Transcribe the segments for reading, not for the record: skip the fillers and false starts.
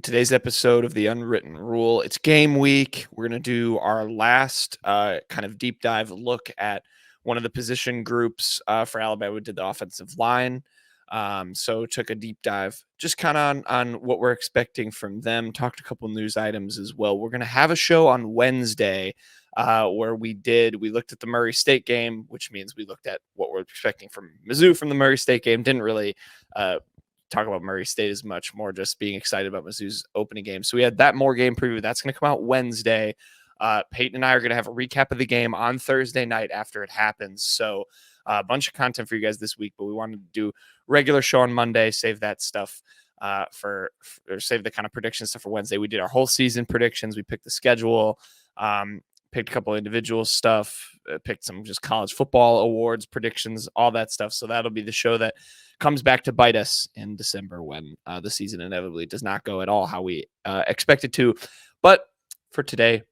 today's episode of The Unwritten Rule. It's game week. We're going to do our last kind of deep dive look at one of the position groups for Alabama. We did the offensive line. So took a deep dive just kind of on what we're expecting from them. Talked a couple news items as well. We're going to have a show on Wednesday where we looked at the Murray State game, which means we looked at what we're expecting from Mizzou from the Murray State game. Didn't really talk about Murray State as much, more just being excited about Mizzou's opening game. So we had that more game preview. That's going to come out Wednesday. Payton and I are going to have a recap of the game on Thursday night after it happens. So a bunch of content for you guys this week, but we wanted to do regular show on Monday, save that stuff or save the kind of prediction stuff for Wednesday. We did our whole season predictions. We picked the schedule, picked a couple of individual stuff, picked some just college football awards, predictions, all that stuff. So that'll be the show that comes back to bite us in December when the season inevitably does not go at all how we expect it to. But for today,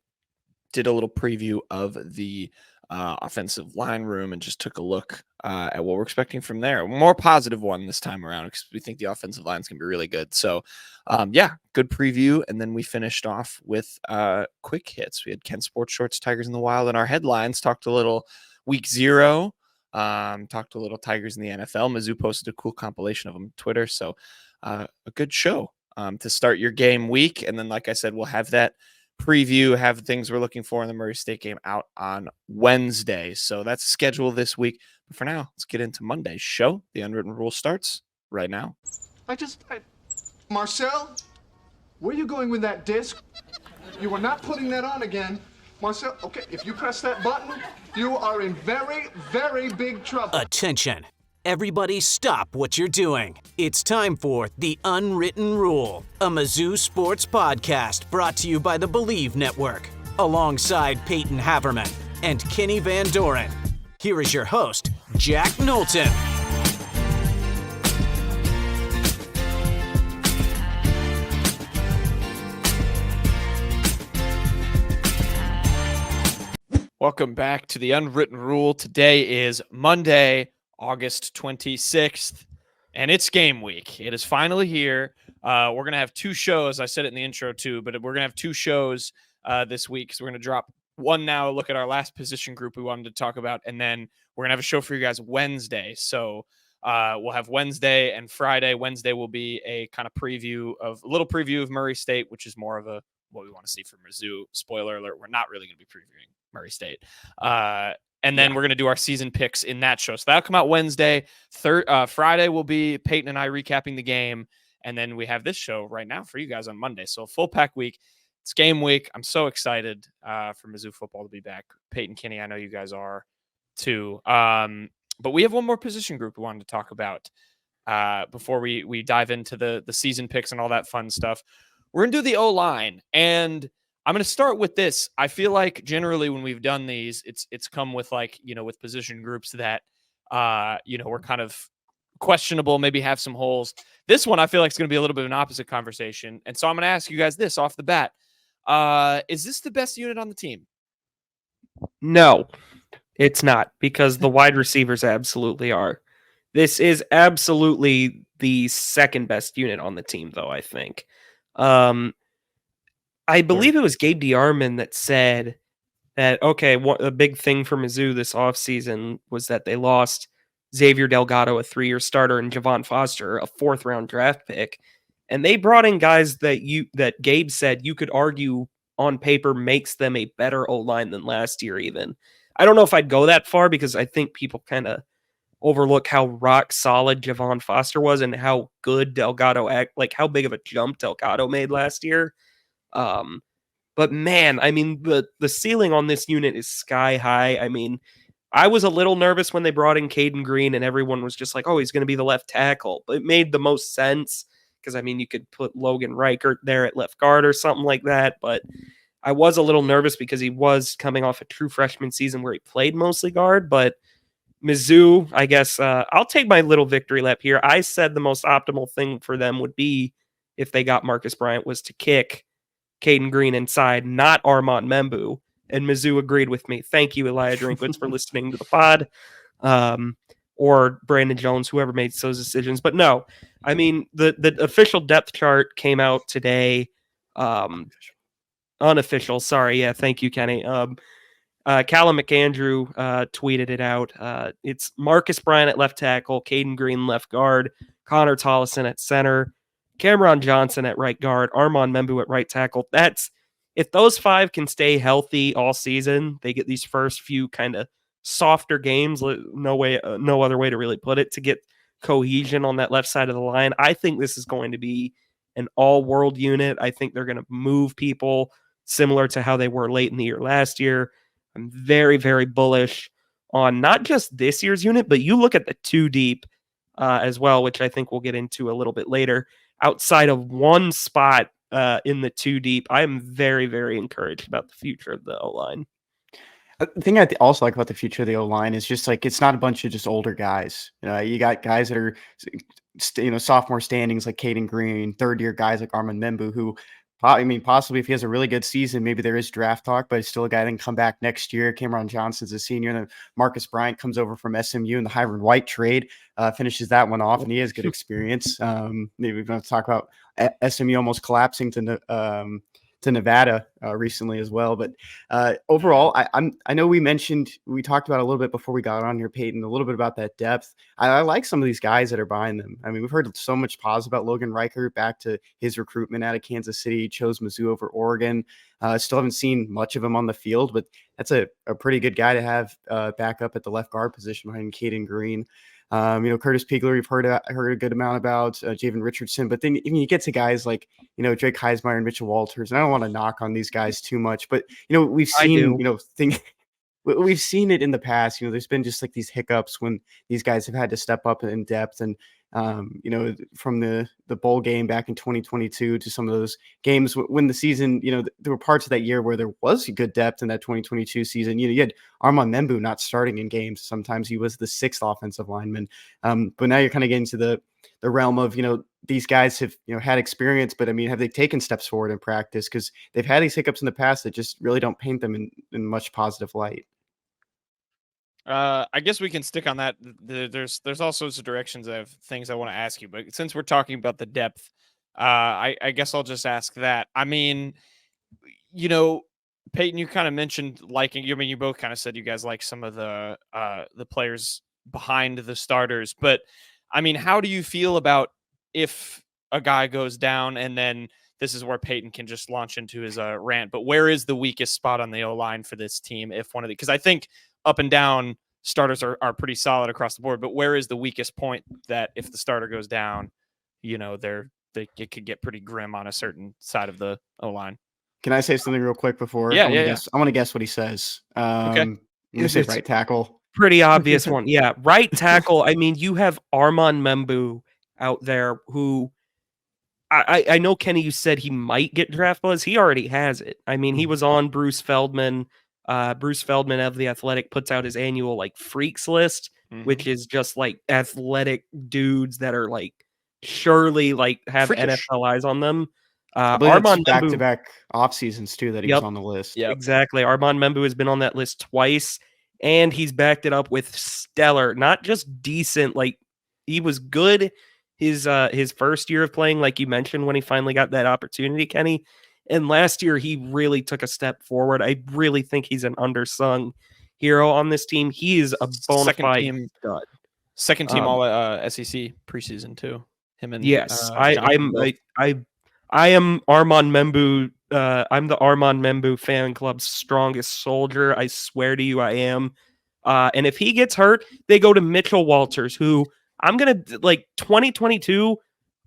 did a little preview of the offensive line room and just took a look at what we're expecting from there. A more positive one this time around because we think the offensive line's going to be really good. So, good preview. And then we finished off with quick hits. We had Ken Sports Shorts, Tigers in the Wild, and our headlines. Talked a little week 0. Talked a little Tigers in the NFL. Mizzou posted a cool compilation of them on Twitter. So a good show to start your game week. And then, like I said, we'll have that preview, have things we're looking for in the Murray State game out on Wednesday. So that's scheduled this week. But for now, let's get into Monday's show. The Unwritten Rule starts right now. Marcel, where are you going with that disc? You are not putting that on again. Marcel, okay, if you press that button, you are in very, very big trouble. Attention. Everybody stop what you're doing. It's time for The Unwritten Rule, a Mizzou sports podcast brought to you by the Believe Network, alongside Peyton Haverman and Kenny Van Doren. Here is your host, Jack Knowlton. Welcome back to The Unwritten Rule. Today is Monday, August 26th, and it's game week. It is finally here. We're going to have 2 shows. I said it in the intro too, but we're going to have 2 shows this week. So we're going to drop one now, look at our last position group we wanted to talk about, and then we're going to have a show for you guys Wednesday. So we'll have Wednesday and Friday. Wednesday will be a kind of a little preview of Murray State, which is more of what we want to see from Mizzou. Spoiler alert, we're not really going to be previewing Murray State. And then we're going to do our season picks in that show. So that'll come out Wednesday. Friday will be Peyton and I recapping the game. And then we have this show right now for you guys on Monday. So a full pack week. It's game week. I'm so excited for Mizzou football to be back. Peyton, Kenny, I know you guys are too. But we have one more position group we wanted to talk about before we dive into the season picks and all that fun stuff. We're going to do the O-line. And I'm going to start with this. I feel like generally when we've done these, it's come with with position groups that, we're kind of questionable, maybe have some holes. This one, I feel like it's going to be a little bit of an opposite conversation. And so I'm going to ask you guys this off the bat. Is this the best unit on the team? No, it's not, because the wide receivers absolutely are. This is absolutely the second best unit on the team, though, I think. I believe it was Gabe DeArmond that said that, a big thing for Mizzou this offseason was that they lost Xavier Delgado, a 3-year starter, and Javon Foster, a 4th-round draft pick. And they brought in guys that Gabe said you could argue on paper makes them a better O-line than last year even. I don't know if I'd go that far because I think people kind of overlook how rock solid Javon Foster was and how good Delgado how big of a jump Delgado made last year. But man, I mean, the ceiling on this unit is sky high. I mean, I was a little nervous when they brought in Cayden Green and everyone was just like, oh, he's going to be the left tackle. But it made the most sense because, I mean, you could put Logan Reichert there at left guard or something like that. But I was a little nervous because he was coming off a true freshman season where he played mostly guard. But Mizzou, I guess, I'll take my little victory lap here. I said the most optimal thing for them would be, if they got Marcus Bryant, was to kick Cayden Green inside, not Armand Membu. And Mizzou agreed with me. Thank you, Elijah Drinkwitz, for listening to the pod. or Brandon Jones, whoever made those decisions. But no, I mean, the official depth chart came out today. Unofficial. Sorry. Yeah. Thank you, Kenny. Callum McAndrew tweeted it out. It's Marcus Bryant at left tackle, Cayden Green left guard, Connor Tollison at center, Cameron Johnson at right guard, Armand Membu at right tackle. If those five can stay healthy all season, they get these first few kind of softer games. No other way to really put it, to get cohesion on that left side of the line. I think this is going to be an all-world unit. I think they're going to move people similar to how they were late in the year last year. I'm very, very bullish on not just this year's unit, but you look at the two deep as well, which I think we'll get into a little bit later. Outside of one spot in the two deep, I am very, very encouraged about the future of the O-line. The thing I also like about the future of the O-line is just like, it's not a bunch of just older guys. You got guys that are, sophomore standings like Cayden Green, third-year guys like Armand Membu, who, possibly if he has a really good season, maybe there is draft talk, but he's still a guy that can come back next year. Cameron Johnson's a senior, and then Marcus Bryant comes over from SMU in the Hyron White trade, finishes that one off, and he has good experience. Maybe we're going to talk about SMU almost collapsing to Nevada recently as well. But overall, I know we talked about a little bit before we got on here, Payton, a little bit about that depth. I like some of these guys that are behind them. I mean, we've heard so much positive about Logan Reichert back to his recruitment out of Kansas City, chose Mizzou over Oregon. Still haven't seen much of him on the field, but that's a pretty good guy to have back up at the left guard position behind Cayden Green. Curtis Pigler, we've heard a good amount about, Javon Richardson, but then you get to guys like, Drake Heismeyer and Mitchell Walters, and I don't want to knock on these guys too much, but, we've seen, we've seen it in the past. There's been just like these hiccups when these guys have had to step up in depth, and from the bowl game back in 2022 to some of those games when the season, there were parts of that year where there was good depth in that 2022 season. You had Armand Membu not starting in games. Sometimes he was the sixth offensive lineman. But now you're kind of getting to the realm of, these guys have, had experience, but have they taken steps forward in practice? Because they've had these hiccups in the past that just really don't paint them in much positive light. I guess we can stick on that. There's all sorts of directions of things I want to ask you, but since we're talking about the depth, I guess I'll just ask that. Peyton, you kind of mentioned liking. You both kind of said you guys like some of the players behind the starters, but how do you feel about if a guy goes down and then this is where Peyton can just launch into his rant? But where is the weakest spot on the O-line for this team? Because I think up and down starters are pretty solid across the board, but where is the weakest point that if the starter goes down, it could get pretty grim on a certain side of the O-line? Can I say something real quick before? Yeah, I want to guess what he says. Okay. I'm going to say right tackle. Pretty obvious one. Yeah. Right tackle. You have Armand Membu out there who I know, Kenny, you said he might get draft buzz. He already has it. He was on Bruce Feldman. Bruce Feldman of The Athletic puts out his annual freaks list, which is just athletic dudes that are surely have freakish NFL eyes on them. Armand back-to-back off seasons too that he was on the list. Yeah, exactly. Armand Membu has been on that list twice, and he's backed it up with stellar, not just decent. He was good his first year of playing, like you mentioned, when he finally got that opportunity, Kenny. And last year, he really took a step forward. I really think he's an undersung hero on this team. He is a bona fide stud. Second team all SEC preseason too. Him and yes, I am Armand Membu. I'm the Armand Membu fan club's strongest soldier. I swear to you, I am. And if he gets hurt, they go to Mitchell Walters, who I'm gonna 2022.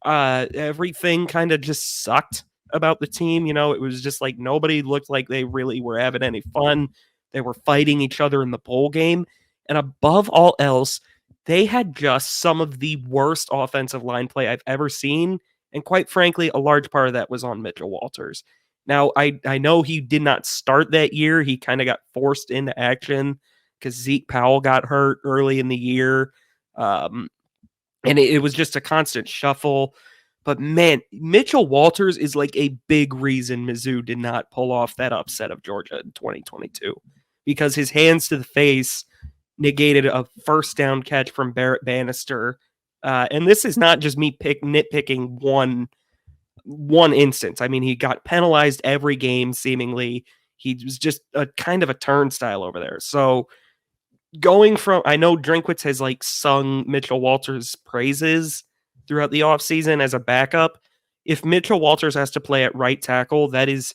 Everything kind of just sucked about the team. It was just nobody looked like they really were having any fun. They were fighting each other in the bowl game. And above all else, they had just some of the worst offensive line play I've ever seen. And quite frankly, a large part of that was on Mitchell Walters. Now, I know he did not start that year. He kind of got forced into action because Zeke Powell got hurt early in the year. And it was just a constant shuffle. But man, Mitchell Walters is a big reason Mizzou did not pull off that upset of Georgia in 2022, because his hands to the face negated a first down catch from Barrett Bannister. And this is not just me nitpicking one instance. I mean, he got penalized every game, seemingly. He was just a kind of a turnstile over there. So going from, I know Drinkwitz has like sung Mitchell Walters' praises throughout the offseason as a backup. If Mitchell Walters has to play at right tackle, that is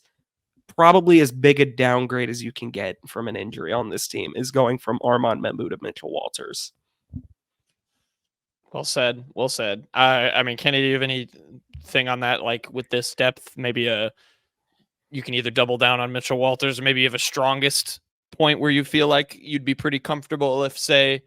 probably as big a downgrade as you can get from an injury on this team, is going from Armand Membu to Mitchell Walters. Well said. Well said. I mean, Kenny, do you have anything on that? Like with this depth, maybe you can either double down on Mitchell Walters, or maybe you have a strongest point where you feel like you'd be pretty comfortable if, say,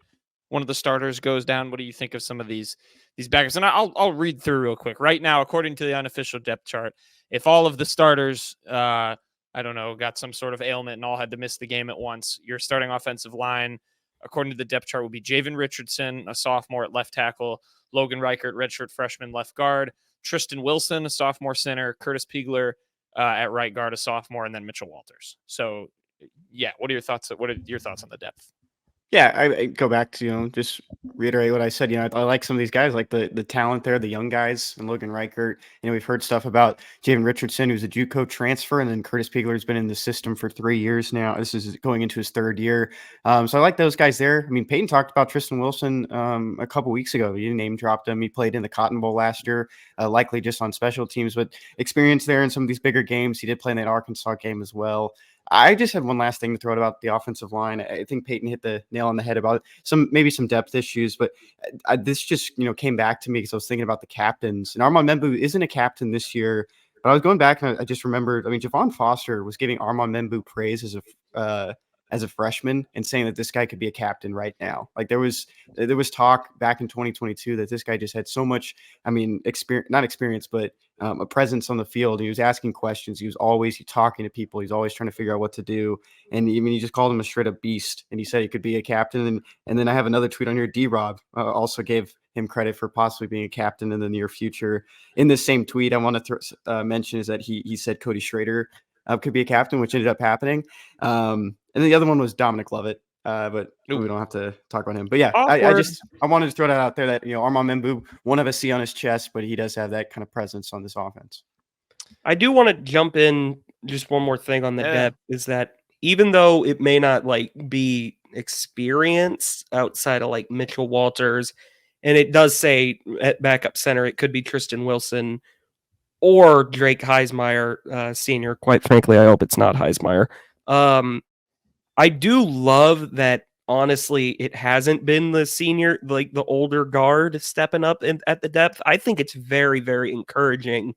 one of the starters goes down. What do you think of some of these backups? And I'll read through real quick. Right now, according to the unofficial depth chart, if all of the starters, I don't know, got some sort of ailment and all had to miss the game at once, your starting offensive line, according to the depth chart, will be Javon Richardson, a sophomore at left tackle, Logan Reichert, redshirt freshman left guard, Tristan Wilson, a sophomore center, Curtis Piegler at right guard, a sophomore, and then Mitchell Walters. So, yeah, what are your thoughts on the depth? Yeah, I go back to, just reiterate what I said. I like some of these guys, like the talent there, the young guys, and Logan Reichert. We've heard stuff about Javon Richardson, who's a JUCO transfer, and then Curtis Piegler has been in the system for 3 years now. This is going into his third year. So I like those guys there. I mean, Payton talked about Tristan Wilson a couple weeks ago. He name dropped him. He played in the Cotton Bowl last year, likely just on special teams, but experience there in some of these bigger games. He did play in that Arkansas game as well. I just had one last thing to throw out about the offensive line. I think Payton hit the nail on the head about maybe some depth issues, but this just came back to me because I was thinking about the captains. And Armand Membu isn't a captain this year, but I was going back and I just remembered. I mean, Javon Foster was giving Armand Membu praise as a freshman and saying that this guy could be a captain right now. Like there was talk back in 2022 that this guy just had so much, not experience, but a presence on the field. He was asking questions. He was always talking to people. He's always trying to figure out what to do. And he just called him a straight up beast. And he said he could be a captain. And then I have another tweet on here. D-Rob also gave him credit for possibly being a captain in the near future. In this same tweet, I want to mention is that he said Cody Schrader could be a captain, which ended up happening. And then the other one was Dominic Lovett, but we don't have to talk about him. But yeah, I wanted to throw that out there that Armand Membu won't have a C on his chest, but he does have that kind of presence on this offense. I do want to jump in just one more thing on the depth is that even though it may not be experience outside of Mitchell Walters, and it does say at backup center it could be Tristan Wilson or Drake Heismeyer Sr. Quite frankly, I hope it's not Heismeyer. I do love that, honestly, it hasn't been the senior, the older guard stepping up at the depth. I think it's very, very encouraging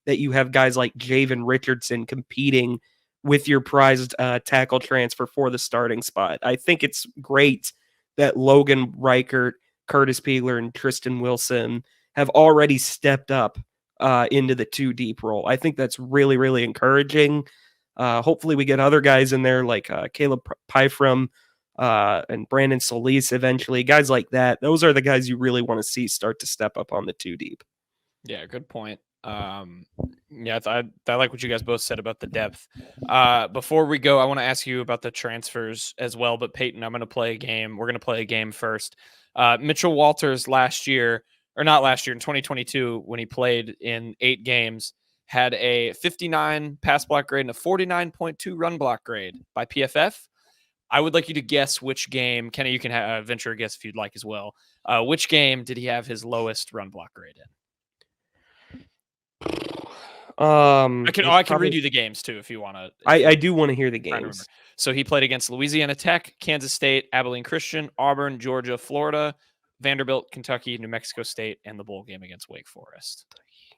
that you have guys like Javon Richardson competing with your prized tackle transfer for the starting spot. I think it's great that Logan Reichert, Curtis Piegler, and Tristan Wilson have already stepped up into the 2 deep role. I think that's really, really encouraging. Hopefully we get other guys in there like Caleb Pyfram and Brandon Solis eventually. Guys like that. Those are the guys you really want to see start to step up on the 2 deep. Yeah, good point. I like what you guys both said about the depth. Before we go, I want to ask you about the transfers as well. But Payton, I'm going to play a game. We're going to play a game first. Mitchell Walters in 2022, when he played in 8 games, had a 59 pass block grade and a 49.2 run block grade by PFF. I would like you to guess which game. Kenny, you can venture a guess if you'd like as well. Which game did he have his lowest run block grade in? I can read you the games too if you want to. I do want to hear the games. So he played against Louisiana Tech, Kansas State, Abilene Christian, Auburn, Georgia, Florida, Vanderbilt, Kentucky, New Mexico State, and the bowl game against Wake Forest.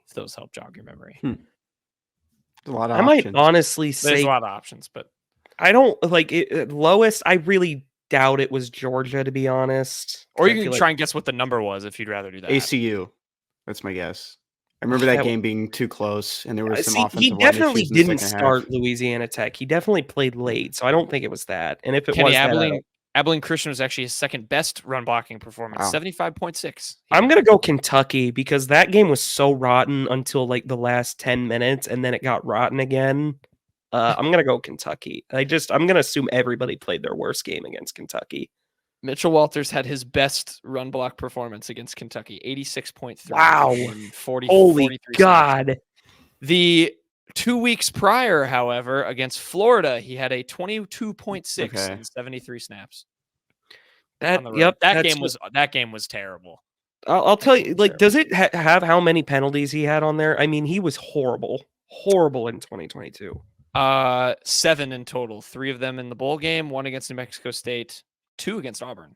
If those help jog your memory. A lot of options. Might honestly say there's a lot of options, but I don't like it. Lowest, I really doubt it was Georgia, to be honest. Or you can try and guess what the number was if you'd rather do that. ACU. That's my guess. I remember that game being too close, and there was some offensive. He definitely didn't start Louisiana Tech. He definitely played late, so I don't think it was that. And if it was Abilene Christian was actually his second best run blocking performance, 75.6. I'm going to go Kentucky because that game was so rotten until the last 10 minutes, and then it got rotten again. I'm going to go Kentucky. I'm going to assume everybody played their worst game against Kentucky. Mitchell Walters had his best run block performance against Kentucky, 86.3. Wow. In 40, Holy 43 snaps. God. The 2 weeks prior, however, against Florida, he had a 22.6 in 73 snaps. On the road. That game was terrible. I'll tell you, like, does it have how many penalties he had on there? I mean, he was horrible in 2022. 7 in total. 3 of them in the bowl game, 1 against New Mexico State, 2 against Auburn.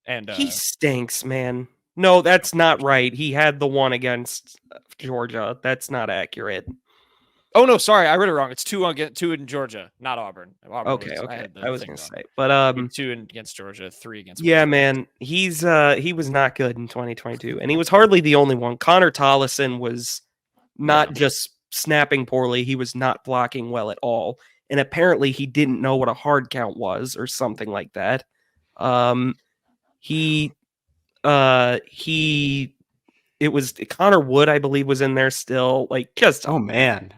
And he stinks, man. No, that's not right. He had the one against Georgia. That's not accurate. Oh no, sorry, I read it wrong. It's 2 in Georgia, not Auburn. Okay. I was gonna say, but 2 against Georgia, 3 against. Yeah, man, he was not good in 2022, and he was hardly the only one. Connor Tollison was not just snapping poorly; he was not blocking well at all, and apparently he didn't know what a hard count was or something like that. It was Connor Wood, I believe, was in there still. Like, just oh man.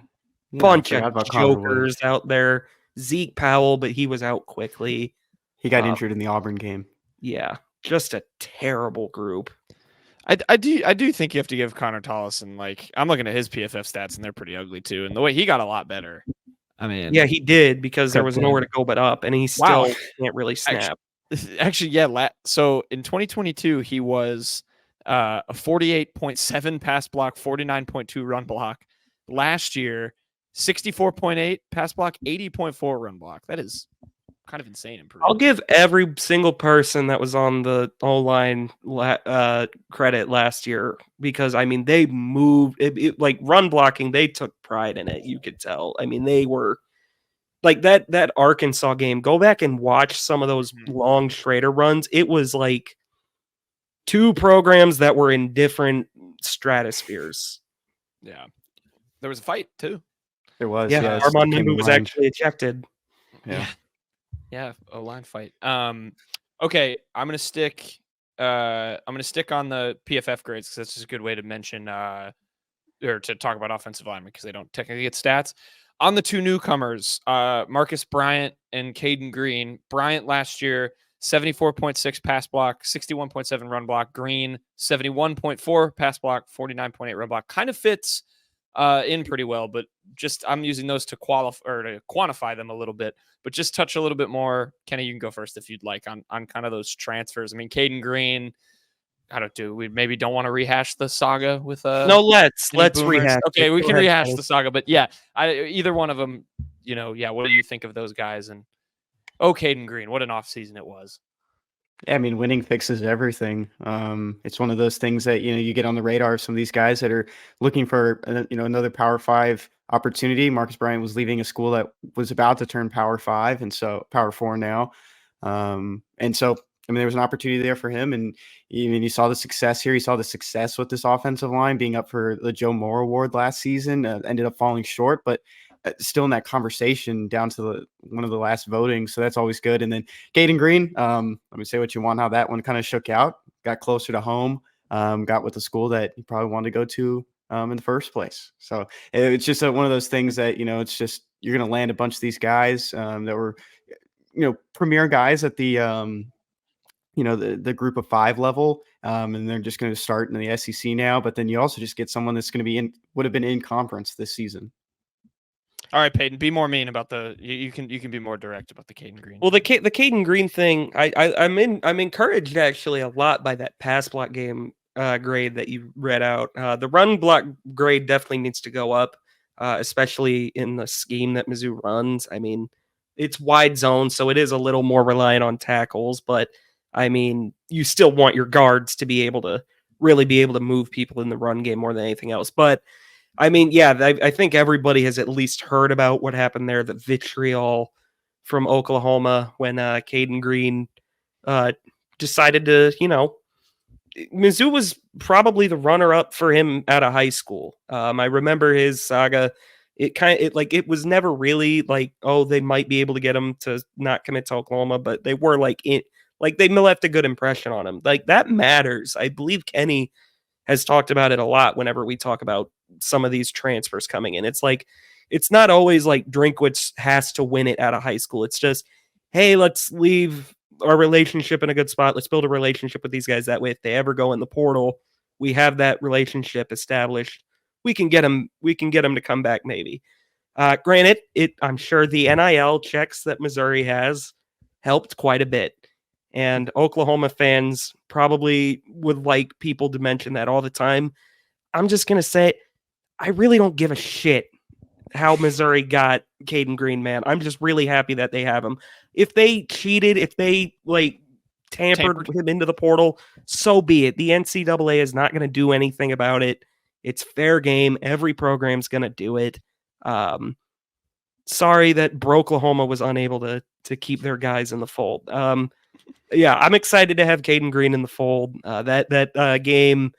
Bunch of jokers out there. Zeke Powell, but he was out quickly. He got injured in the Auburn game. Yeah, just a terrible group. I do think you have to give Connor Tollison, like, I'm looking at his PFF stats and they're pretty ugly too. And the way he got a lot better. I mean, yeah, he did, because there was nowhere to go but up, and he still can't really snap. Actually, yeah. So in 2022, he was a 48.7 pass block, 49.2 run block. Last year, 64.8 pass block, 80.4 run block. That is kind of insane improvement. I'll give every single person that was on the O-line credit last year, because, I mean, they moved like run blocking. They took pride in it. You could tell. I mean, they were like that Arkansas game. Go back and watch some of those long Schrader runs. It was like 2 programs that were in different stratospheres. Yeah. There was a fight too. There was. Yeah, Armand Membu was actually ejected. Yeah, a line fight. Okay, I'm gonna stick on the PFF grades because that's just a good way to mention or to talk about offensive linemen, because they don't technically get stats. On the 2 newcomers, Marcus Bryant and Cayden Green. Bryant last year, 74.6 pass block, 61.7 run block. Green, 71.4 pass block, 49.8 run block. Kind of fits in pretty well, but just I'm using those to qualify or to quantify them a little bit, but just touch a little bit more. Kenny, you can go first if you'd like on kind of those transfers. I mean, Cayden Green, we maybe don't want to rehash the saga with no, let's rehash. Okay, we can rehash the saga, but yeah, either one of them, what do you think of those guys? And Cayden Green, what an off season it was. Yeah, I mean, winning fixes everything. It's one of those things that, you get on the radar of some of these guys that are looking for, another Power 5 opportunity. Marcus Bryant was leaving a school that was about to turn Power 5, and so Power 4 now. And so, I mean, there was an opportunity there for him, and you saw the success here. You saw the success with this offensive line being up for the Joe Moore Award last season. Ended up falling short, but still in that conversation down to one of the last voting. So that's always good. And then Cayden Green, let me say what you want, how that one kind of shook out, got closer to home, got with the school that he probably wanted to go to in the first place. So it's just one of those things that, it's just, you're going to land a bunch of these guys that were, premier guys at the, the group of 5 level. And they're just going to start in the SEC now, but then you also just get someone that's going to would have been in conference this season. All right, Payton, be more mean about you can be more direct about the Cayden Green. Well, the Cayden Green thing, I'm encouraged actually a lot by that pass block game grade that you read out. The run block grade definitely needs to go up, especially in the scheme that Mizzou runs. I mean, it's wide zone, so it is a little more reliant on tackles, but I mean, you still want your guards to be able to really be able to move people in the run game more than anything else. But I mean, yeah, I think everybody has at least heard about what happened there, the vitriol from Oklahoma when Cayden Green decided to, Mizzou was probably the runner-up for him out of high school. I remember his saga. It was never really like, oh, they might be able to get him to not commit to Oklahoma, but they were they left a good impression on him. Like, that matters. I believe Kenny has talked about it a lot whenever we talk about some of these transfers coming in. It's like, it's not always like Drinkwitz has to win it out of high school. It's just, hey, let's leave our relationship in a good spot. Let's build a relationship with these guys. That way, if they ever go in the portal, we have that relationship established. We can get them to come back maybe. Granted, I'm sure the NIL checks that Missouri has helped quite a bit. And Oklahoma fans probably would like people to mention that all the time. I'm just going to say, I really don't give a shit how Missouri got Cayden Green, man. I'm just really happy that they have him. If they cheated, if they tampered him into the portal, so be it. The NCAA is not going to do anything about it. It's fair game. Every program's going to do it. Sorry that Broklahoma was unable to keep their guys in the fold. Yeah, I'm excited to have Cayden Green in the fold. That game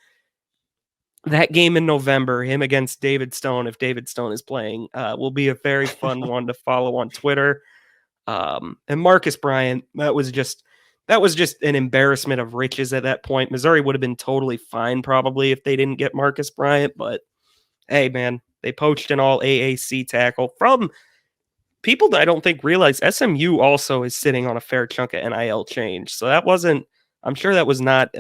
in November, him against David Stone, if David Stone is playing, will be a very fun one to follow on Twitter. And Marcus Bryant, that was just an embarrassment of riches at that point. Missouri would have been totally fine probably if they didn't get Marcus Bryant, but hey, man, they poached an all AAC tackle from people that I don't think realize SMU also is sitting on a fair chunk of NIL change. So I'm sure that was not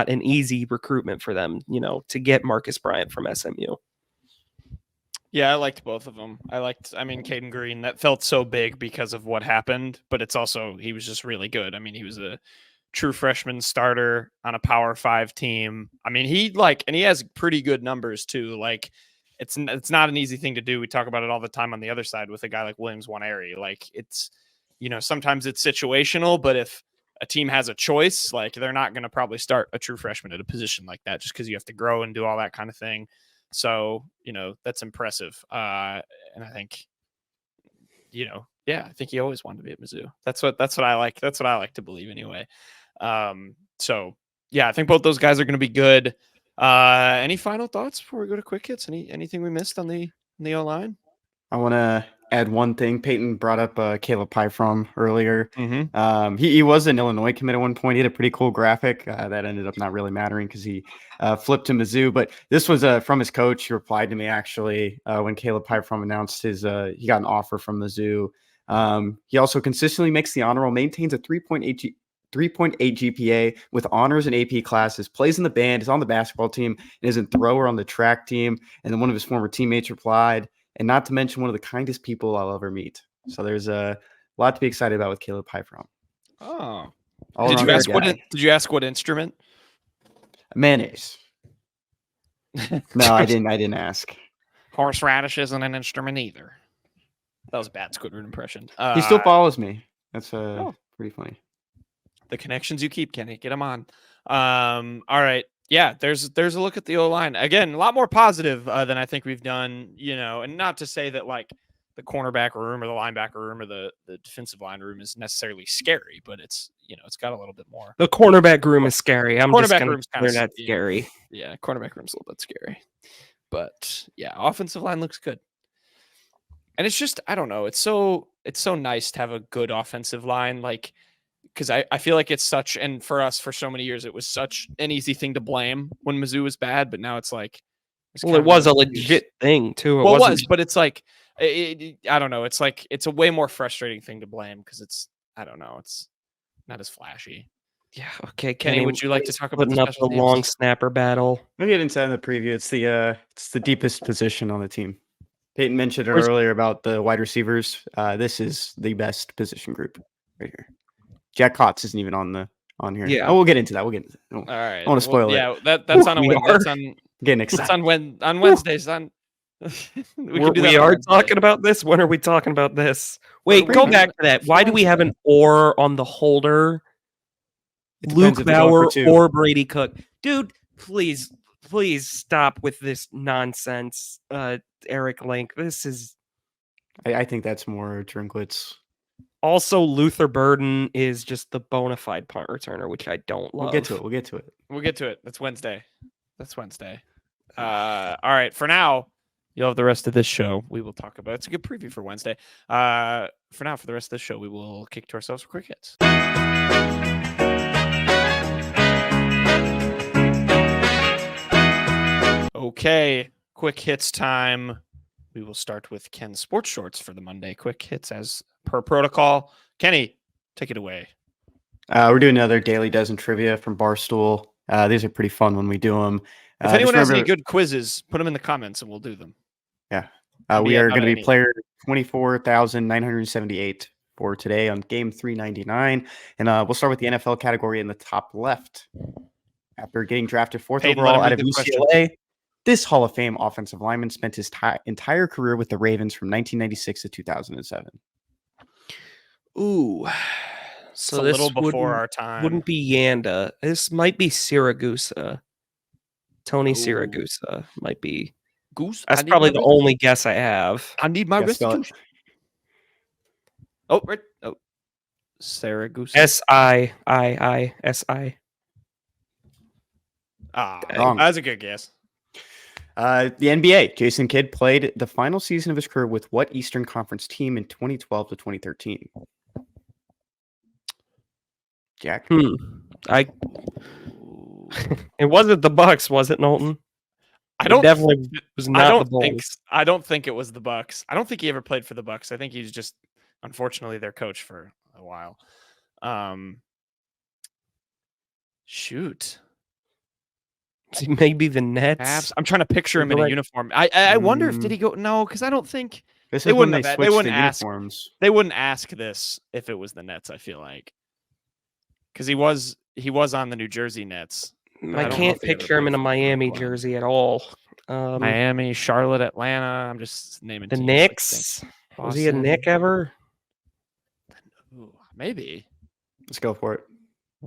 an easy recruitment for them, to get Marcus Bryant from SMU. Yeah, I liked both of them. Cayden Green, that felt so big because of what happened, but he was just really good. I mean, he was a true freshman starter on a Power 5 team. I mean, and he has pretty good numbers too. Like, it's not an easy thing to do. We talk about it all the time on the other side with a guy like Williams Nwaneri. Like, it's, sometimes it's situational, but if a team has a choice, like, they're not going to probably start a true freshman at a position like that just because you have to grow and do all that kind of thing. So, that's impressive. And I think, I think he always wanted to be at Mizzou. That's what I like. That's what I like to believe anyway. So yeah, I think both those guys are going to be good. Any final thoughts before we go to quick hits? Anything we missed on the O-line? I want to add one thing. Payton brought up Caleb Pyfrom earlier. Mm-hmm. He was an Illinois commit at one point. He had a pretty cool graphic that ended up not really mattering because he flipped to Mizzou. But this was from his coach. He replied to me actually when Caleb Pyfrom announced he got an offer from Mizzou. He also consistently makes the honor roll, maintains a 3.8 GPA with honors and AP classes, plays in the band, is on the basketball team, and is a thrower on the track team. And then one of his former teammates replied, and not to mention one of the kindest people I'll ever meet. So there's a lot to be excited about with Caleb Pyfrom. Oh, did you ask what instrument? Mayonnaise. No, I didn't ask. Horseradish isn't an instrument either. That was a bad Squidward impression. He still follows me. That's pretty funny. The connections you keep, Kenny. Get them on. All right. Yeah, there's a look at the O-line. Again, a lot more positive than I think we've done, and not to say that like the cornerback room or the linebacker room or the defensive line room is necessarily scary, but it's, it's got a little bit more. The cornerback room is scary. I'm just going to clear that scary. Yeah, cornerback room's a little bit scary. But yeah, offensive line looks good. And it's just, I don't know. It's so nice to have a good offensive line. Like, because I feel like it's such, and for us for so many years, it was such an easy thing to blame when Mizzou was bad. But now it's like, it was a legit thing too. It was, but it's like, I don't know. It's like, it's a way more frustrating thing to blame because it's, I don't know. It's not as flashy. Yeah. Okay. Kenny, would you like to talk about putting up the long snapper battle? We'll get into that in the preview. It's the deepest position on the team. Payton mentioned it earlier about the wide receivers. This is the best position group right here. Jack Kotz isn't even on here. Yeah. Oh, we'll get into that. All right. I want to spoil it. Yeah, that's on a Wednesday. Getting excited. On Wednesdays. We are talking about this. When are we talking about this? Wait, go back to that. Why do we have an or on the holder? Luke Bauer or Brady Cook. Dude, please stop with this nonsense. Eric Link. This is. I think that's more Trinklets. Also, Luther Burden is just the bona fide punt returner, which I don't love. We'll get to it. That's Wednesday. All right. For now, you'll have the rest of this show. We will talk about. It's a good preview for Wednesday. For now, for the rest of the show, we will kick to ourselves for quick hits. Okay, quick hits time. We will start with Ken's sports shorts for the Monday quick hits as per protocol. Kenny, Take it away. We're doing another Daily Dozen trivia from Barstool. These are pretty fun when we do them. If anyone has any good quizzes, put them in the comments and we'll do them. Yeah. We are going to be player 24,978 for today on game 399. And we'll start with the NFL category in the top left. After getting drafted fourth Payton, overall out of the UCLA, this Hall of Fame offensive lineman spent his entire career with the Ravens from 1996 to 2007. Ooh. So a this little before our time. Wouldn't be Yanda. This might be Siragusa. Tony Siragusa might be. Goose. That's probably the only guess I have. I need my Guess restitution. Oh, right. Oh, Siragusa. S-I-I-I-S-I. Wrong. That's a good guess. The NBA. Jason Kidd played the final season of his career with what Eastern Conference team in 2012 to 2013? Jack. It wasn't the Bucks, was it, Knowlton? It definitely was not the Bulls. I don't think it was the Bucks. I don't think he ever played for the Bucks. I think he's just, unfortunately, their coach for a while. Shoot. Maybe the Nets. I'm trying to picture him in a uniform. I wonder if did he go? No, because I don't think this they is when wouldn't they have. switched They wouldn't the ask. uniforms. They wouldn't ask this if it was the Nets. I feel like because he was on the New Jersey Nets. I can't picture him in a Miami jersey at all. Miami, Charlotte, Atlanta. I'm just naming the teams, Knicks. Was he a Knick ever? Ooh, maybe. Let's go for it.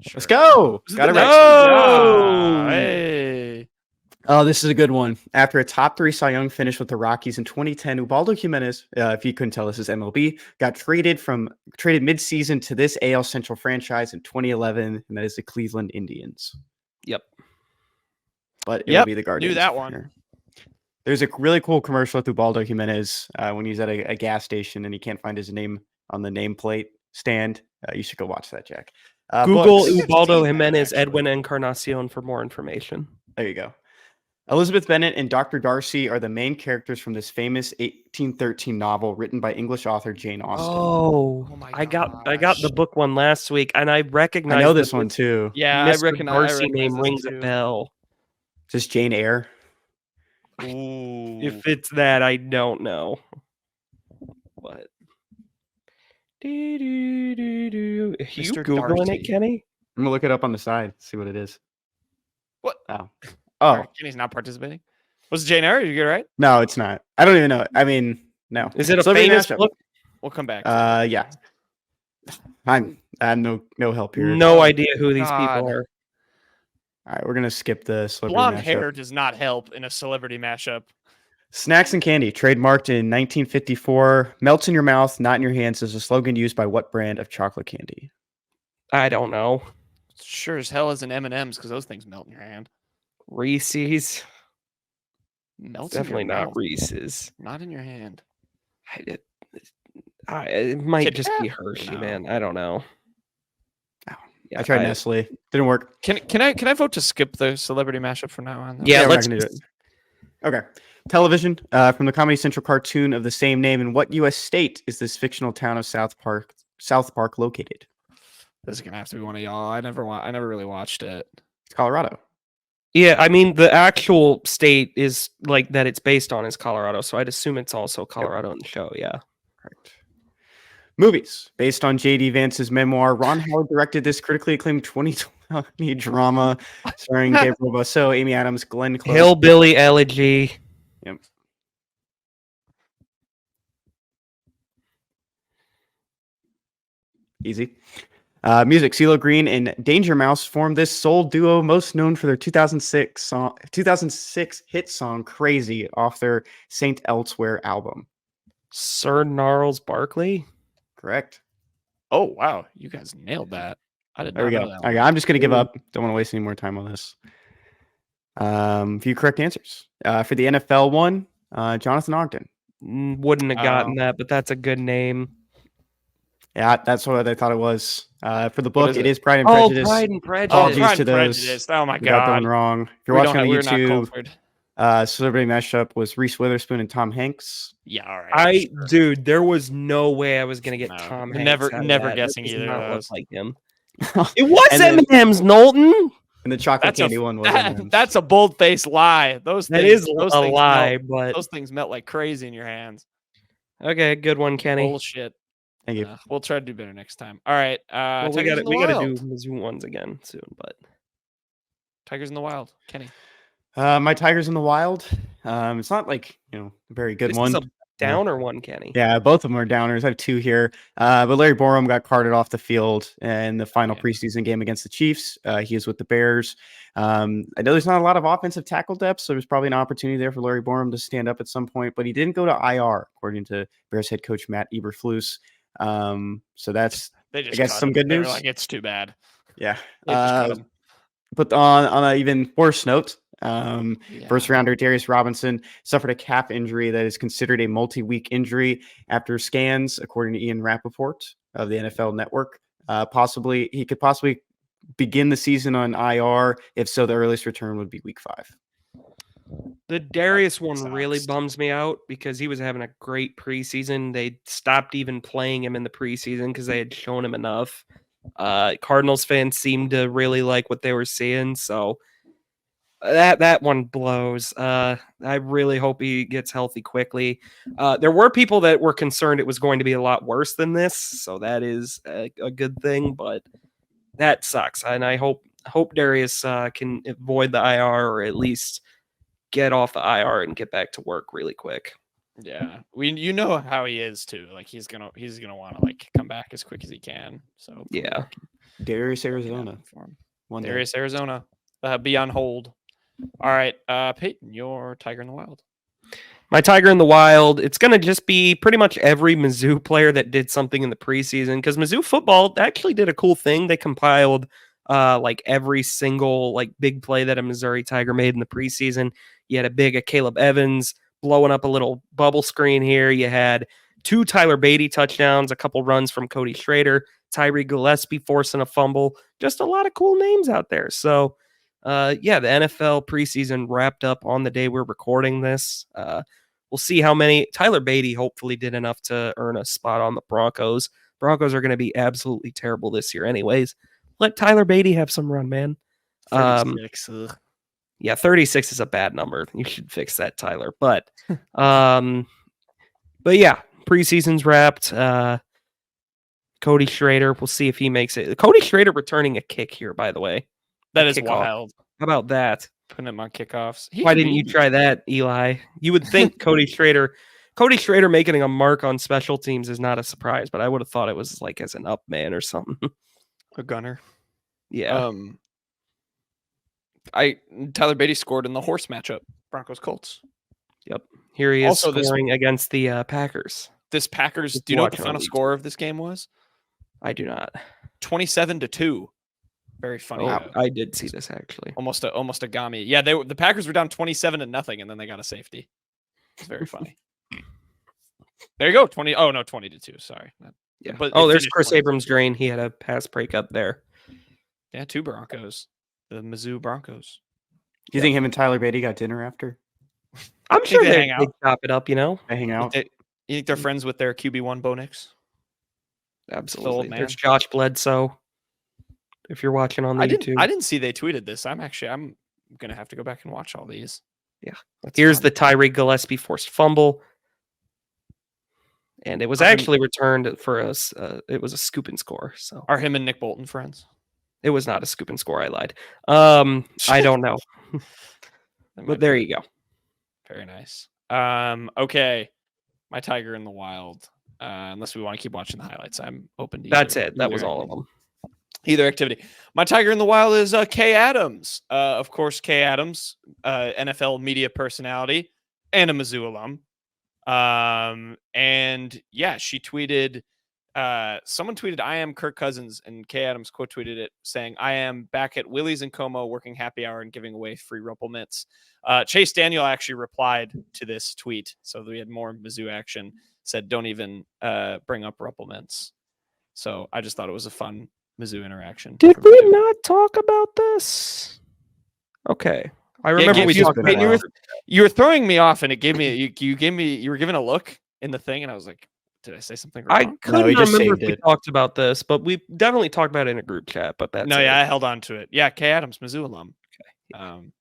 Sure. Let's go. Was it Got it the right. Knicks? Hey. Oh, this is a good one. After a top 3 Cy Young finish with the Rockies in 2010, Ubaldo Jimenez, if you couldn't tell, this is MLB, got traded mid-season to this AL Central franchise in 2011, and that is the Cleveland Indians. Yep. But it will be the Guardians. Knew that one. Sure. There's a really cool commercial with Ubaldo Jimenez when he's at a gas station and he can't find his name on the nameplate stand. You should go watch that, Jack. Google Ubaldo Jimenez, Edwin Encarnacion for more information. There you go. Elizabeth Bennet and Dr. Darcy are the main characters from this famous 1813 novel written by English author Jane Austen. Oh my I got the book one last week, and I recognize. I know this one too. Yeah, Mr. I recognize. Darcy name rings a bell. Is this Jane Eyre? Ooh. If it's that, I don't know. What? Are you Mr. Googling Darcy. it, Kenny? I'm gonna look it up on the side, see what it is. What? Oh, Kenny's not participating. Was it Jane Eyre? You get it right? No, it's not. I don't even know. I mean, no. Is it a Celebrity famous mashup. book? We'll come back. Yeah. I'm no help here. No idea who these God. people are. All right, we're gonna skip the celebrity Blonde mashup. hair does not help in a celebrity mashup. Snacks and candy, trademarked in 1954. Melts in your mouth, not in your hands is a slogan used by what brand of chocolate candy? I don't know. Sure as hell as an M&M's because those things melt in your hand. Reese's. Melts Definitely in your not mouth, Reese's. not in your hand. It might Kit just Kat? be Hershey, No. man. I don't know. Oh, Yeah, I tried Nestle. Didn't work. Can I vote to skip the celebrity mashup from now on? though? Yeah, we're not let's gonna do it. Okay. Television, from the Comedy Central cartoon of the same name. In what U.S. state is this fictional town of South Park located? This is gonna have to be one of y'all. I never really watched it. It's Colorado. Yeah, I mean the actual state is like that it's based on is Colorado, so I'd assume it's also Colorado in the show. Yeah. Correct. Movies based on J.D. Vance's memoir. Ron Howard directed this critically acclaimed 2020 drama starring Gabriel Basso, Amy Adams, Glenn Close. Hillbilly Elegy. Yep. Easy. Music. CeeLo Green and Danger Mouse formed this soul duo, most known for their 2006 hit song "Crazy" off their Saint Elsewhere album. Sir Gnarls Barkley. Correct. Oh wow, you guys nailed that. I didn't. There we go. Okay, I'm just gonna give up. Don't want to waste any more time on this. Few correct answers. For the NFL one, Jonathan Ogden. Wouldn't have gotten that, but that's a good name. Yeah, that's what I thought it was. For the book, is it it? is Pride and Oh, Prejudice. Pride and Prejudice. Oh, Apologies Pride to and those Prejudice. Oh my We got that one god. wrong. If you're watching on We're not YouTube, cultured. Celebrity mashup was Reese Witherspoon and Tom Hanks. Yeah, all right. Sure. Dude, there was no way I was gonna get No, Tom never- Hanks. out of never that. guessing That does either of not look those. like him. It was And then- M&M's, Knowlton. And the chocolate That's candy one was M&M's. that's a bold-faced lie. Those That things, is those a things lie, melt. but Those things melt like crazy in your hands. okay, good one, Kenny. Bullshit. Thank you. We'll try to do better next time. All right. Well, we Tigers in the got to Wild. do Mizzou ones again soon, but Tigers in the Wild. Kenny. My Tigers in the Wild. It's not like a very good this one. is a downer one, Kenny. Yeah, both of them are downers. I have two here. But Larry Borom got carted off the field in the final preseason game against the Chiefs. He is with the Bears. I know there's not a lot of offensive tackle depth, so there's probably an opportunity there for Larry Borom to stand up at some point, but he didn't go to IR, according to Bears head coach Matt Eberflus. So that's, They just I guess, cut some him. good They were news. like, it's too bad. Yeah. They just cut him. But on an even worse note, Yeah. first rounder Darius Robinson suffered a calf injury that is considered a multi-week injury after scans, according to Ian Rappaport of the NFL Network. He could possibly begin the season on IR. If so, the earliest return would be week 5. The Darius one sucks. really bums me out because he was having a great preseason. They stopped even playing him in the preseason because they had shown him enough. Cardinals fans seemed to really like what they were seeing, so that one blows. I really hope he gets healthy quickly. There were people that were concerned it was going to be a lot worse than this, so that is a good thing, but that sucks. And I hope Darius can avoid the IR or at least get off the IR and get back to work really quick. Yeah, you know how he is too. Like he's gonna want to like come back as quick as he can. So Yeah. Darius, Arizona. For him. One day. Darius, Arizona. Be on hold. All right, Payton, your Tiger in the Wild. My Tiger in the Wild, it's going to just be pretty much every Mizzou player that did something in the preseason, because Mizzou football actually did a cool thing. They compiled like every single like big play that a Missouri Tiger made in the preseason. You had a Caleb Evans blowing up a little bubble screen here. You had 2 Tyler Beatty touchdowns, a couple runs from Cody Schrader, Tyree Gillespie forcing a fumble. Just a lot of cool names out there. So, the NFL preseason wrapped up on the day we're recording this. We'll see how many. Tyler Beatty hopefully did enough to earn a spot on the Broncos. Broncos are going to be absolutely terrible this year anyways. Let Tyler Beatty have some run, man. 36. Ugh. Yeah, 36 is a bad number. You should fix that, Tyler. But yeah, preseason's wrapped. Cody Schrader, we'll see if he makes it. Cody Schrader returning a kick here, by the way. That is Kickoff. wild. How about that? Putting him on kickoffs. Why didn't you try that, Eli? You would think Cody Schrader making a mark on special teams is not a surprise, but I would have thought it was like as an up man or something. a gunner? Yeah. Tyler Beatty scored in the horse matchup, Broncos Colts. Yep. Here he is Also, scoring against the Packers. This Packers. Just Do you know what the watching on final YouTube. score of this game was? I do not. 27-2. Very funny. Oh, I did see this actually. Almost a Gami. Yeah, the Packers were down 27-0, and then they got a safety. It's very funny. There you go. 20-2. Sorry. Yeah. But Oh, it there's finished Chris 20. Abrams drain. He had a pass breakup there. Yeah, 2 Broncos. The Mizzou Broncos. Do you think him and Tyler Beatty got dinner after? I'm sure they they hang out. chop it up, you know? They hang out. You think they're friends with their QB1 Bo Nix? Absolutely. man. There's Josh Bledsoe. If you're watching on the YouTube. I didn't see they tweeted this. I'm gonna have to go back and watch all these. Yeah. That's Here's fun. the Tyree Gillespie forced fumble. And it was actually returned for us. It was a scoop and score. So Are him and Nick Bolton friends? it was not a scoop and score. I lied. I don't know. But there you go. Very nice. Okay. My Tiger in the Wild. Unless we want to keep watching the highlights, I'm open to That's either- it. That either was all of activity. them. Either activity. My Tiger in the Wild is Kay Adams. Of course, Kay Adams, NFL media personality and a Mizzou alum. And yeah, she tweeted, someone tweeted, "I am Kirk Cousins," and Kay Adams quote tweeted it saying, "I am back at Willie's in Como working happy hour and giving away free Rumpel Mints." Chase Daniel actually replied to this tweet, so we had more Mizzou action. Said, "Don't even bring up Rumpel Mints." So I just thought it was a fun Mizzou interaction. Did for we Mizzou. not talk about this? Okay. I remember we you, talked about and you were it. you were throwing me off, and it gave me you were giving a look in the thing, and I was like, did I say something wrong? I No, couldn't he just remember if saved we it. talked about this, but we definitely talked about it in a group chat. But that's No, it. yeah, I held on to it. Yeah, Kay Adams, Mizzou alum.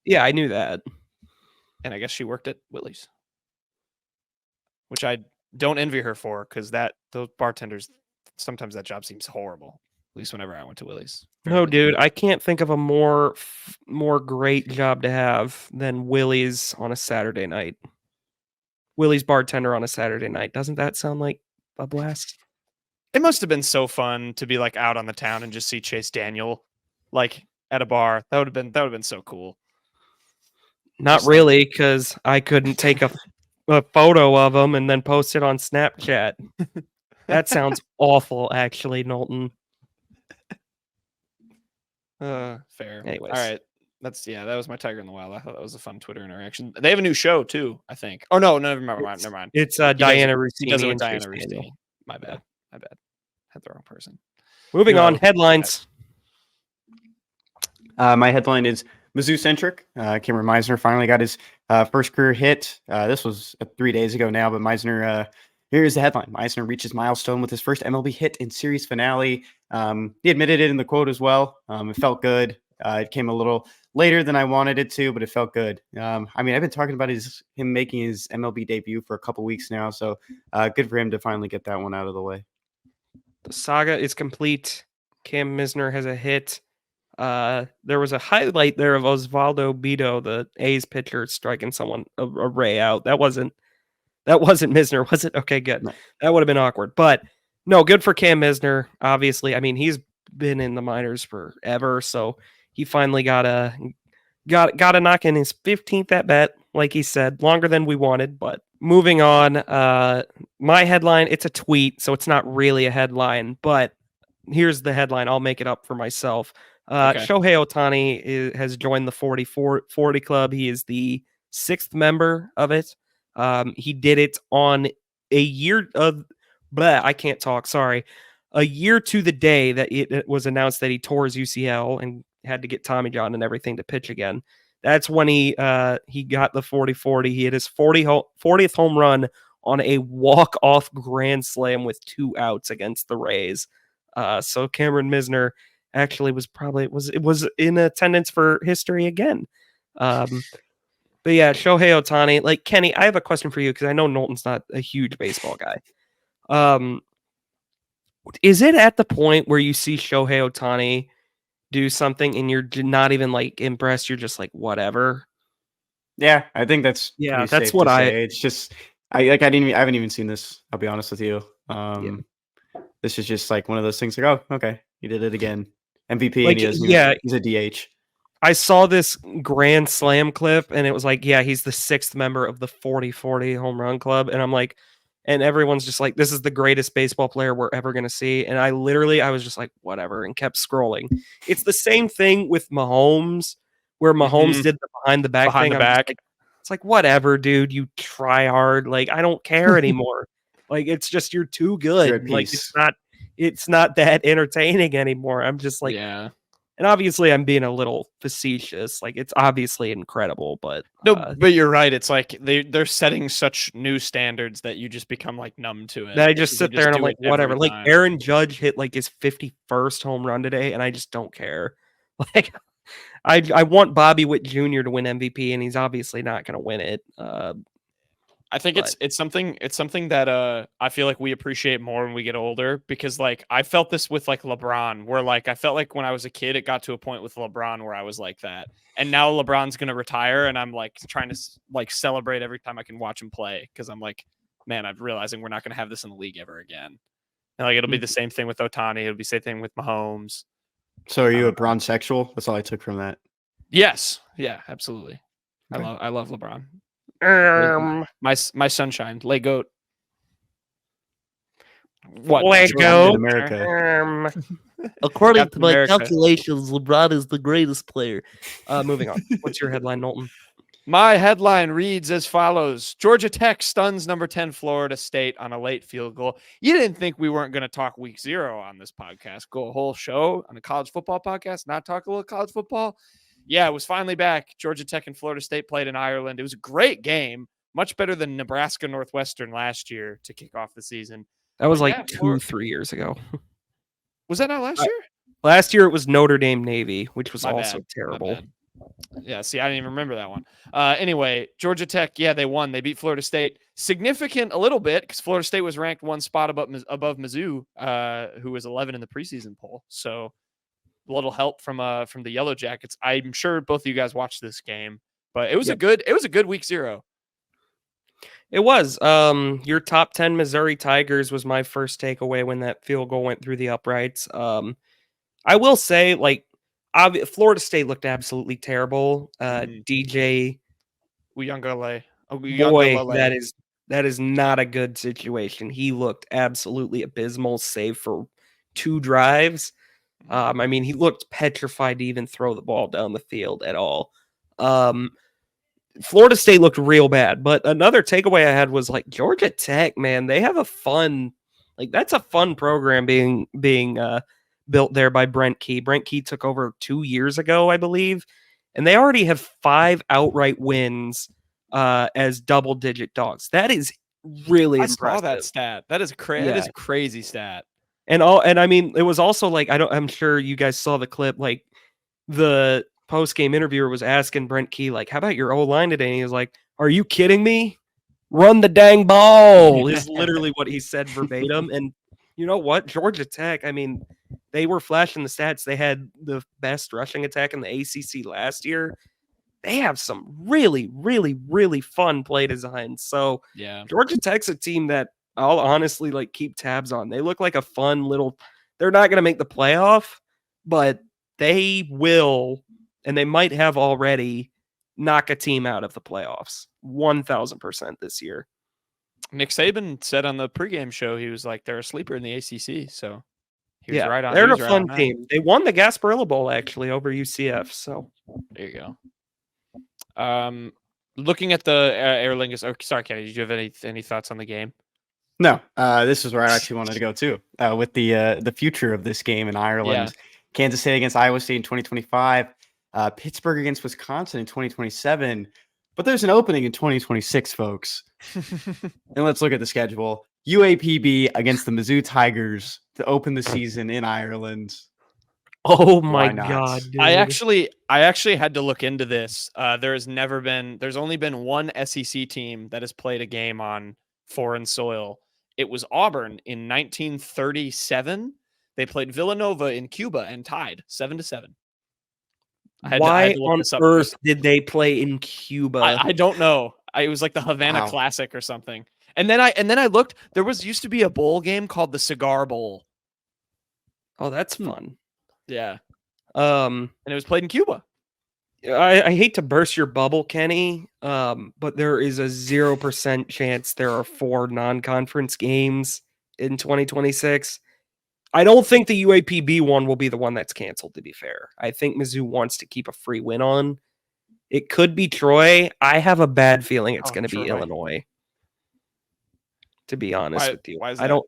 Yeah, I knew that. And I guess she worked at Willie's, which I don't envy her for, because those bartenders, sometimes that job seems horrible. At least whenever I went to Willie's. No, dude, I can't think of a more great job to have than Willie's on a Saturday night. Willie's bartender on a Saturday night. Doesn't that sound like a blast? It must have been so fun to be like out on the town and just see Chase Daniel like at a bar. That would have been so cool. Not Just really, because I couldn't take a photo of him and then post it on Snapchat. That sounds awful, actually, Knowlton. Fair. Anyways. All right. That was my Tiger in the Wild. I thought that was a fun Twitter interaction. They have a new show too, I think. Oh no, never mind. It's He Diana He does it Rossini with and Diana Chase Rossini. Daniel. My bad. Had the wrong person. Moving No. on, headlines. My headline is Mizzou centric. Cameron Meisner finally got his first career hit. This was 3 days ago now, but Meisner. Here's the headline: Meisner reaches milestone with his first MLB hit in series finale. He admitted it in the quote as well. It felt good. It came a little later than I wanted it to, but it felt good. I mean, I've been talking about him making his MLB debut for a couple weeks now, so good for him to finally get that one out of the way. The saga is complete. Cam Misner has a hit. There was a highlight there of Osvaldo Bido, the A's pitcher, striking someone a ray out. That wasn't Misner, was it? Okay, good. No. That would have been awkward. But no, good for Cam Misner. Obviously, I mean, he's been in the minors forever, so he finally got a knock in his 15th at bat, like he said, longer than we wanted. But moving on, my headline, it's a tweet, so it's not really a headline, but here's the headline. I'll make it up for myself. Okay. Shohei Ohtani has joined the 40 club. He is the 6th member of it. He did it on a year of I can't talk. Sorry. A year to the day that it was announced that he tore his UCL and had to get Tommy John and everything to pitch again. That's when he got the 40-40. He hit his 40th home run on a walk-off grand slam with 2 outs against the Rays. So Cameron Misner actually was in attendance for history again. But yeah, Shohei Ohtani, like Kenny, I have a question for you because I know Knowlton's not a huge baseball guy. Is it at the point where you see Shohei Ohtani do something and you're not even like impressed? You're just like, whatever. Yeah, I think that's Yeah, pretty that's safe what to I. say. It's just I haven't even seen this. I'll be honest with you. This is just like one of those things. Like, oh, okay, he did it again. MVP, Like, and he doesn't. yeah. He's a DH. I saw this grand slam clip and it was like, yeah, he's the 6th member of the 40-40 home run club. And I'm like, and everyone's just like, this is the greatest baseball player we're ever going to see. And I was just like, whatever, and kept scrolling. It's the same thing with Mahomes, where Mahomes did the behind the back thing. It's like, whatever, dude, you try hard. Like, I don't care anymore. Like, it's just, you're too good. You're at Like, peace. it's not that entertaining anymore. I'm just like, yeah. And obviously, I'm being a little facetious. Like, it's obviously incredible, but No, but you're right. It's like they're setting such new standards that you just become like numb to it. I just sit there and I'm do like, it every whatever. Like, time. Aaron Judge hit like his 51st home run today, and I just don't care. Like, I want Bobby Witt Jr. to win MVP, and he's obviously not going to win it. I think But- it's something that I feel like we appreciate more when we get older, because like I felt this with like LeBron, where like I felt like when I was a kid it got to a point with LeBron where I was like that, and now LeBron's gonna retire and I'm like trying to like celebrate every time I can watch him play, because I'm like, man, I'm realizing we're not gonna have this in the league ever again. And like it'll be the same thing with Ohtani, it'll be the same thing with Mahomes. So are you a bronzexual? That's all I took from that. Yes, yeah, absolutely. Okay. I love LeBron. My sunshine, lay goat. What? Lego. In America. According Captain America. LeBron is the greatest player. Moving on. What's your headline, Knowlton? My headline reads as follows: Georgia Tech stuns number 10 Florida State on a late field goal. You didn't think we weren't going to talk week 0 on this podcast? Go a whole show on a college football podcast, not talk a little college football? yeah, it was finally back. Georgia Tech and Florida State played in Ireland. It was a great game, much better than Nebraska Northwestern last year to kick off the season. That was But like yeah, 2-3 years ago. Was that not last year? Last year it was Notre Dame Navy, which was My also bad. terrible. Yeah, see, I didn't even remember that one. Anyway, Georgia Tech, yeah, they won. They beat Florida State. Significant a little bit because Florida State was ranked one spot above Mizzou, who was 11 in the preseason poll. So a little help from the Yellow Jackets. I'm sure both of you guys watched this game, but it was a good week 0. It was. Your top 10 Missouri Tigers was my first takeaway when that field goal went through the uprights. I will say, like, Florida State looked absolutely terrible. DJ Uyunglele. Boy, that is not a good situation. He looked absolutely abysmal, save for 2 drives. I mean, he looked petrified to even throw the ball down the field at all. Florida State looked real bad, but another takeaway I had was like Georgia Tech, man, they have a fun, like that's a fun program being built there by Brent Key. Brent Key took over 2 years ago, I believe, and they already have 5 outright wins as double-digit dogs. That is really impressive. I saw that stat. That is that is a crazy stat. And I mean, it was also like I'm sure you guys saw the clip. Like the post-game interviewer was asking Brent Key, like, "How about your O-line today?" And he was like, "Are you kidding me? Run the dang ball!" is literally what he said verbatim. And you know what? Georgia Tech, I mean, they were flashing the stats. They had the best rushing attack in the ACC last year. They have some really, really, really fun play designs. So yeah, Georgia Tech's a team that I'll honestly like keep tabs on. They look like a fun little. They're not going to make the playoff, but they will, and they might have already knock a team out of the playoffs 1,000% this year. Nick Saban said on the pregame show he was like they're a sleeper in the ACC. So he was right on. They're a fun team. They won the Gasparilla Bowl actually over UCF. So there you go. Looking at the Aer Lingus. Oh, sorry, Kenny. Did you have any thoughts on the game? No, this is where I actually wanted to go too. With the future of this game in Ireland, Kansas State against Iowa State in 2025, Pittsburgh against Wisconsin in 2027. But there's an opening in 2026, folks. And let's look at the schedule. UAPB against the Mizzou Tigers to open the season in Ireland. Oh my God! Dude. I actually had to look into this. There's only been one SEC team that has played a game on foreign soil. It was Auburn in 1937. They played Villanova in Cuba and tied 7-7. Why on earth did they play in Cuba? I don't know. It was like the Havana Classic or something. And then I looked. There used to be a bowl game called the Cigar Bowl. Oh, that's fun. Yeah. And it was played in Cuba. I hate to burst your bubble, Kenny, but there is a 0% chance there are 4 non-conference games in 2026. I don't think the UAPB one will be the one that's canceled, to be fair. I think Mizzou wants to keep a free win on. It could be Troy. I have a bad feeling it's going to be Illinois. To be honest with you, I don't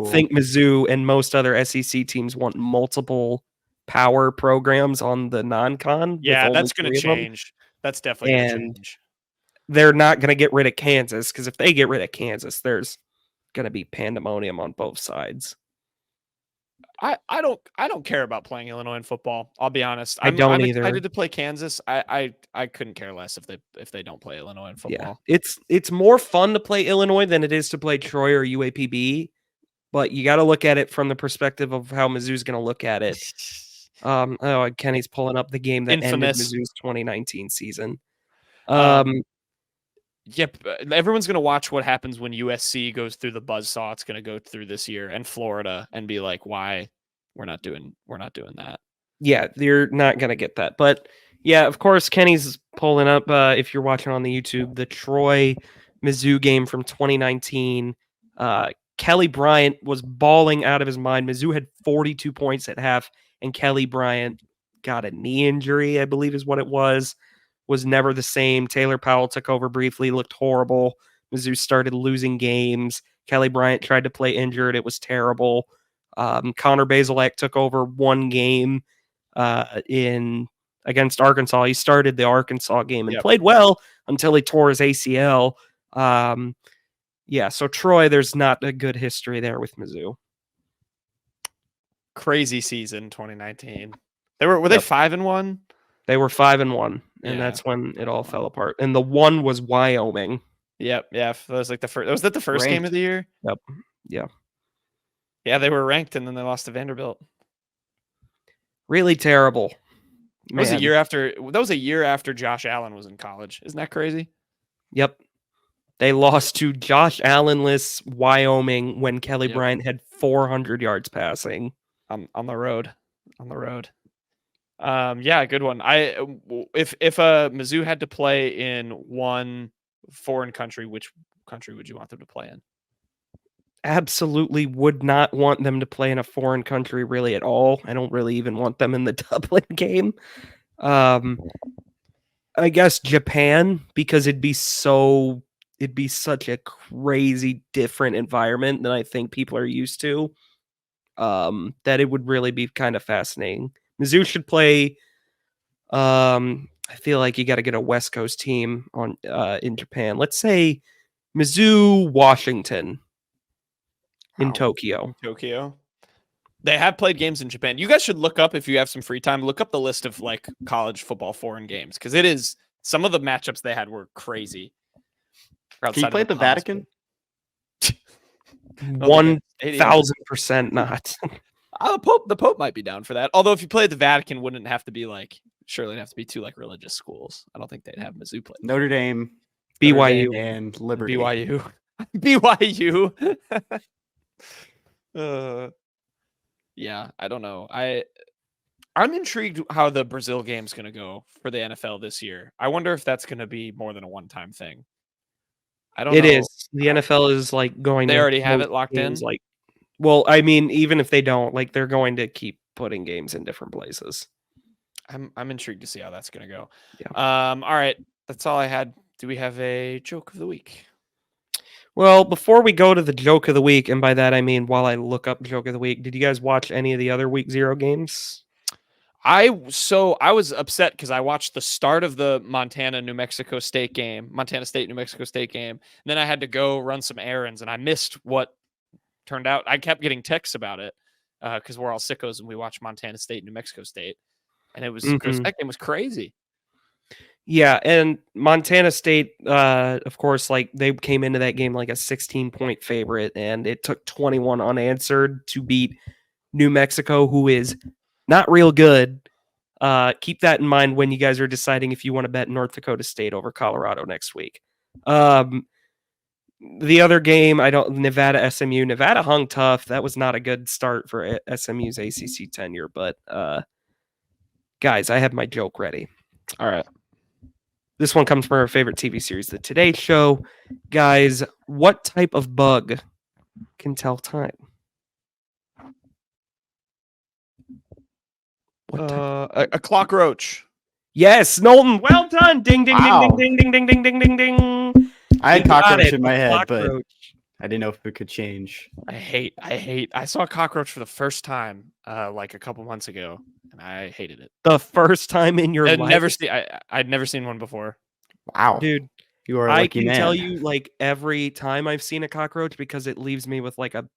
think Mizzou and most other SEC teams want multiple power programs on the non-con. Yeah, that's going to change. That's definitely going to change. They're not going to get rid of Kansas because if they get rid of Kansas, there's going to be pandemonium on both sides. I don't care about playing Illinois in football. I'll be honest. I'm either. Excited to play Kansas. I couldn't care less if they don't play Illinois in football. Yeah. It's more fun to play Illinois than it is to play Troy or UAPB, but you got to look at it from the perspective of how Mizzou's going to look at it. Kenny's pulling up the game that ended Mizzou's 2019 season. Yep, everyone's going to watch what happens when USC goes through the buzzsaw it's going to go through this year, and Florida, and be like, why we're not doing that. Yeah, you're not going to get that. But yeah, of course, Kenny's pulling up, if you're watching on the YouTube, the Troy Mizzou game from 2019. Kelly Bryant was balling out of his mind. Mizzou had 42 points at half, and Kelly Bryant got a knee injury, I believe is what it was never the same. Taylor Powell took over briefly, looked horrible. Mizzou started losing games. Kelly Bryant tried to play injured. It was terrible. Connor Bazelak took over one game. in against Arkansas. He started the Arkansas game and Yep. played well until he tore his ACL. So Troy, there's not a good history there with Mizzou. Crazy season 2019. Were they 5-1? They were 5-1, and Yeah. that's when it all fell apart. And the one was Wyoming. Yep, yeah. That was like the first. Was that the first game of the year? Yep. Yeah. Yeah, they were ranked, and then they lost to Vanderbilt. Really terrible. That was a year after. That was a year after Josh Allen was in college. Isn't that crazy? Yep. They lost to Josh Allen-less Wyoming when Kelly Bryant had 400 yards passing. On the road. Yeah, good one. If Mizzou had to play in one foreign country, which country would you want them to play in? Absolutely would not want them to play in a foreign country really at all. I don't really even want them in the Dublin game. I guess Japan, because it'd be such a crazy different environment than I think people are used to. That it would really be kind of fascinating. Mizzou should play. I feel like you got to get a West Coast team on in Japan. Let's say Mizzou, Washington, in Tokyo. They have played games in Japan. You guys should look up, if you have some free time, look up the list of like college football foreign games, because it is some of the matchups they had were crazy. Can you play at the Vatican? 1,000% not. The Pope might be down for that. Although if you play at the Vatican, wouldn't have to be like, surely it'd have to be two like religious schools. I don't think they'd have Mizzou play. Notre Dame, BYU, and Liberty. BYU. Yeah, I don't know. I'm intrigued how the Brazil game's going to go for the NFL this year. I wonder if that's going to be more than a one-time thing. I don't know. It is. The NFL is like going. They to already have it locked in. Like, well, I mean, even if they don't, like, they're going to keep putting games in different places. I'm intrigued to see how that's going to go. Yeah. All right, that's all I had. Do we have a joke of the week? Well, before we go to the joke of the week, and by that I mean while I look up joke of the week, did you guys watch any of the other week 0 games? I was upset because I watched the start of the Montana State New Mexico State game, and then I had to go run some errands, and I missed what turned out. I kept getting texts about it because we're all sickos and we watch Montana State New Mexico State, and it was that game was crazy. Yeah, and Montana State, of course, like they came into that game like a 16-point favorite, and it took 21 unanswered to beat New Mexico, who is not real good. Keep that in mind when you guys are deciding if you want to bet North Dakota State over Colorado next week. The other game, Nevada SMU. Nevada hung tough. That was not a good start for SMU's ACC tenure, but guys, I have my joke ready. All right. This one comes from our favorite TV series, The Today Show. Guys, what type of bug can tell time? A cockroach. Yes, Knowlton. Well done. Ding, ding, Wow. ding, ding, ding, ding, ding, ding, ding, ding. I had You got cockroach it, in my head, but cockroach. I didn't know if it could change. I saw a cockroach for the first time like a couple months ago, and I hated it. The first time in your life. I'd never seen one before. Wow, Dude, you are a I lucky can man. tell you like every time I've seen a cockroach because it leaves me with like a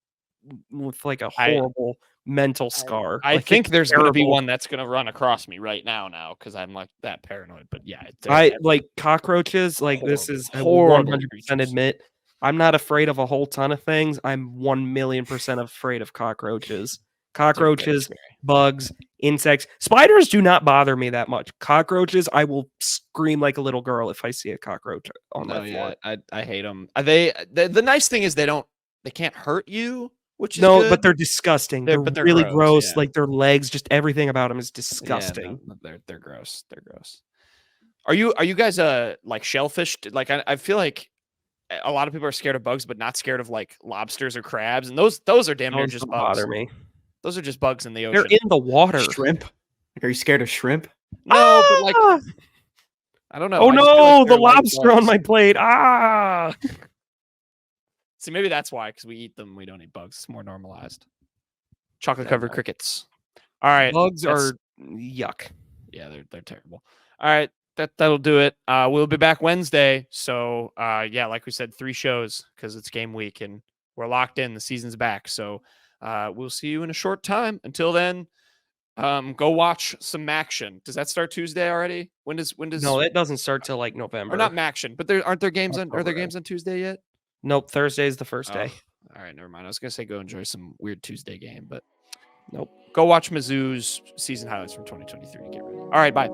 horrible mental scar. I Like, think it's there's going to be terrible. one that's going to run across me right now because I'm like that paranoid. But yeah, I like cockroaches. Like this is I will horrible 100% creatures. admit I'm not afraid of a whole ton of things. I'm 1,000,000% afraid of cockroaches. Cockroaches, bugs, insects. Spiders do not bother me that much. Cockroaches, I will scream like a little girl if I see a cockroach on my floor. I hate them. The nice thing is they can't hurt you, which is No, good. but they're disgusting. But They're really gross. yeah. Like their legs, just everything about them is Yeah, disgusting. no, they're gross. They're gross. Are you guys like shellfish? Like I feel like a lot of people are scared of bugs, but not scared of like lobsters or crabs, and those are damn near Those just don't bugs. bother me. Those are just bugs in the ocean. They're in the water. Shrimp? Like, are you scared of shrimp? No, but like I don't know. Oh I just feel no, like the they're like lobster on bugs. my plate. Ah. See, maybe that's why, because we eat them, we don't eat bugs. It's more normalized. Chocolate covered crickets. All right, Bugs that's- are Yuck. Yeah, they're terrible. All right, that'll do it. We'll be back Wednesday. So yeah, like we said, 3 shows because it's game week and we're locked in. The season's back. So we'll see you in a short time. Until then, go watch some Maction. Does that start Tuesday already? When does No, it doesn't start till like November. or not Maction, but aren't there games on Tuesday yet? Nope, Thursday is the first day. All right, never mind. I was gonna say go enjoy some weird Tuesday game, but Nope. Go watch Mizzou's season highlights from 2023 to get ready. All right, bye.